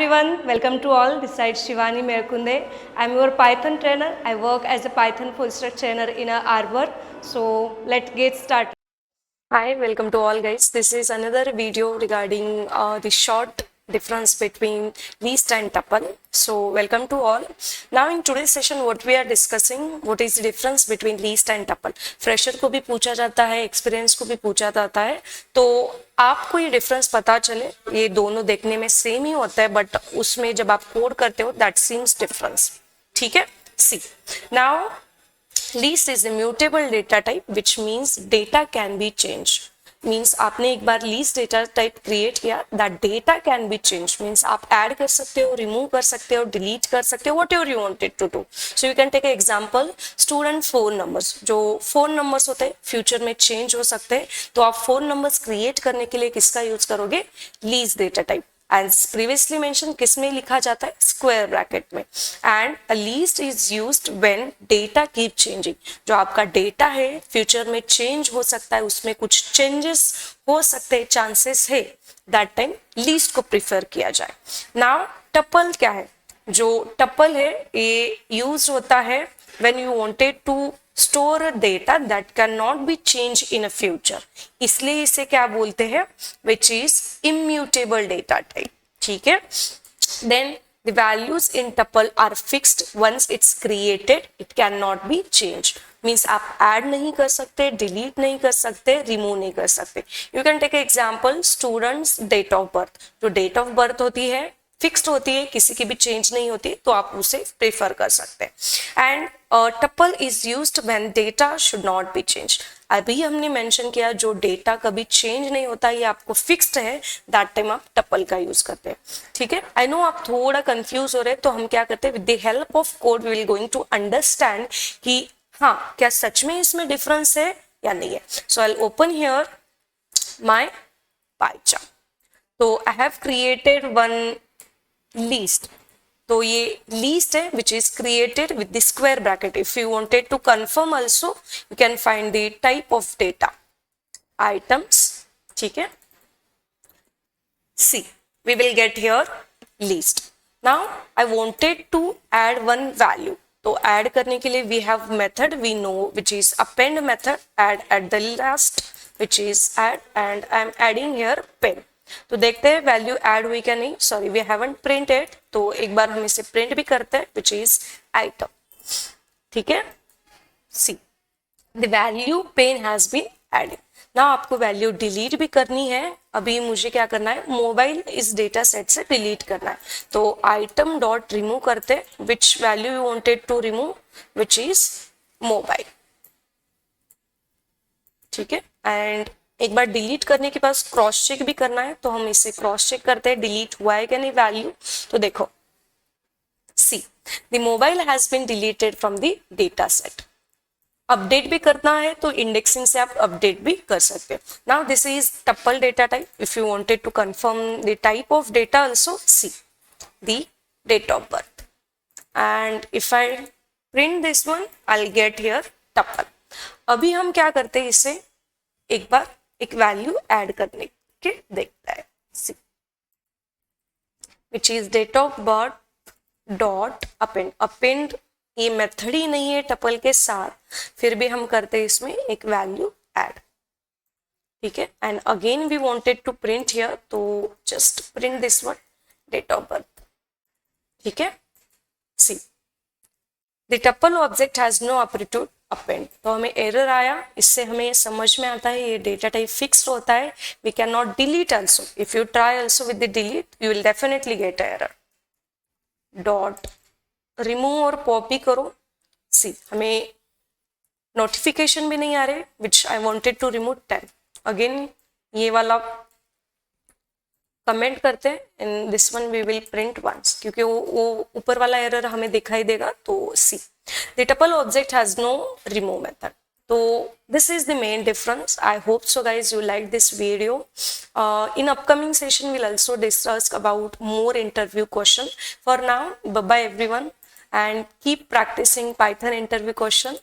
everyone, welcome to all. This side Shivani Merkunde. I'm your Python trainer. I work as a Python full stack trainer in Arbor. So let's get started. Hi, welcome to all guys. This is another video regarding the short difference between list and tuple. So welcome to all. Now in today's session what we are discussing, what is the difference between list and tuple. Fresher को भी पूछा जाता है, experience को भी पूछा जाता है, तो आपको ये डिफरेंस पता चले, ये दोनों देखने में सेम ही होता है बट उसमें जब आप कोड करते हो दैट सीम्स डिफरेंस. ठीक है, सी now list is a mutable data type which means data can be changed. means आपने एक बार list data type create किया, that data can be changed means आप add कर सकते हो, remove कर सकते हो, delete कर सकते हो, whatever you wanted to do. So you can take an example, student phone numbers. जो phone numbers होते हैं future में change हो सकते हैं, तो आप phone numbers create करने के लिए किसका यूज करोगे? list data type. As previously mentioned, किस में लिखा जाता है? स्क्वायर ब्रैकेट में. And a least is used when data keep changing. जो आपका डेटा है फ्यूचर में चेंज हो सकता है, उसमें कुछ चेंजेस हो सकते हैं, चांसेस है, दैट टाइम लीस्ट को प्रिफर किया जाए. नाउ टपल क्या है? जो टपल है ये यूज होता है when you wanted to store a data that can not be change in a future. इसलिए इसे क्या बोलते हैं? Which is immutable data type. ठीक है, then the values in tuple are fixed once it's created, it cannot be changed. means आप add नहीं कर सकते, delete नहीं कर सकते, remove नहीं कर सकते. you can take an example, students date of birth. जो date of birth होती है फिक्स्ड होती है, किसी की भी चेंज नहीं होती, तो आप उसे प्रेफर कर सकते हैं. And tuple is used when data should not be change. अभी हमने मेंशन किया जो डेटा कभी चेंज नहीं होता, ये आपको फिक्स्ड है, दैट टाइम आप टपल का यूज करते हैं. ठीक है, आई नो आप थोड़ा कंफ्यूज हो रहे हैं, तो हम क्या करते हैं, with the help of code we will going to understand कि हाँ क्या सच में इसमें डिफरेंस है या नहीं है. So I will open here my pie chart. तो I have created one list. तो ये list है which is created with the square bracket. If you wanted to confirm also you can find the type of data items. ठीक है, see we will get here list. Now I wanted to add one value. तो add करने के लिए we have method we know which is append method, add at the last which is add, and I am adding here pen. तो देखते हैं value add हुई क्या नहीं. सॉरी वी हैवंट प्रिंटेड, तो एक बार हम इसे प्रिंट भी करते हैं विच इज आइटम. ठीक है, see the value pen has been added. ना आपको वैल्यू डिलीट भी करनी है. अभी मुझे क्या करना है, मोबाइल इस डेटा सेट से डिलीट करना है. तो आइटम डॉट रिमूव करते which value you wanted to remove which is mobile. ठीक है, एंड एक बार डिलीट करने के पास क्रॉस चेक भी करना है, तो हम इसे क्रॉस चेक करते हैं डिलीट हुआ है क्या नहीं वैल्यू. तो देखो see the mobile has been deleted from the data set. Update भी करना है तो इंडेक्सिंग से आप अपडेट भी कर सकते हैं. Now this is tuple data type. If you wanted to confirm the type of data also, see the date of birth, and if I print this one I will get here tuple. अभी हम क्या करते हैं, इसे एक बार एक value add करने के देखता है, which is date of birth dot append. Append ये मेथड ही नहीं है टपल के साथ, फिर भी हम करते हैं इसमें एक वैल्यू ऐड. ठीक है, and again we wanted to print here, तो just print this one date of birth. ठीक है, see the tuple object has no operator append. तो हमें एरर आया, इससे हमें समझ में आता है ये डेटा टाइप फिक्स्ड होता है. We can not delete also. If you try also with the delete you will definitely get error. Dot remove और कॉपी करो. सी हमें नोटिफिकेशन भी नहीं आ रहे which I wanted to remove 10. Again ये वाला कमेंट करते हैं, in this one we will print once, क्योंकि वो ऊपर वाला एरर हमें दिखाई देगा. तो सी the tuple object has no remove method. So this is the main difference. I hope so guys you like this video. In upcoming session we'll also discuss about more interview question. For now, bye bye everyone, and keep practicing Python interview question.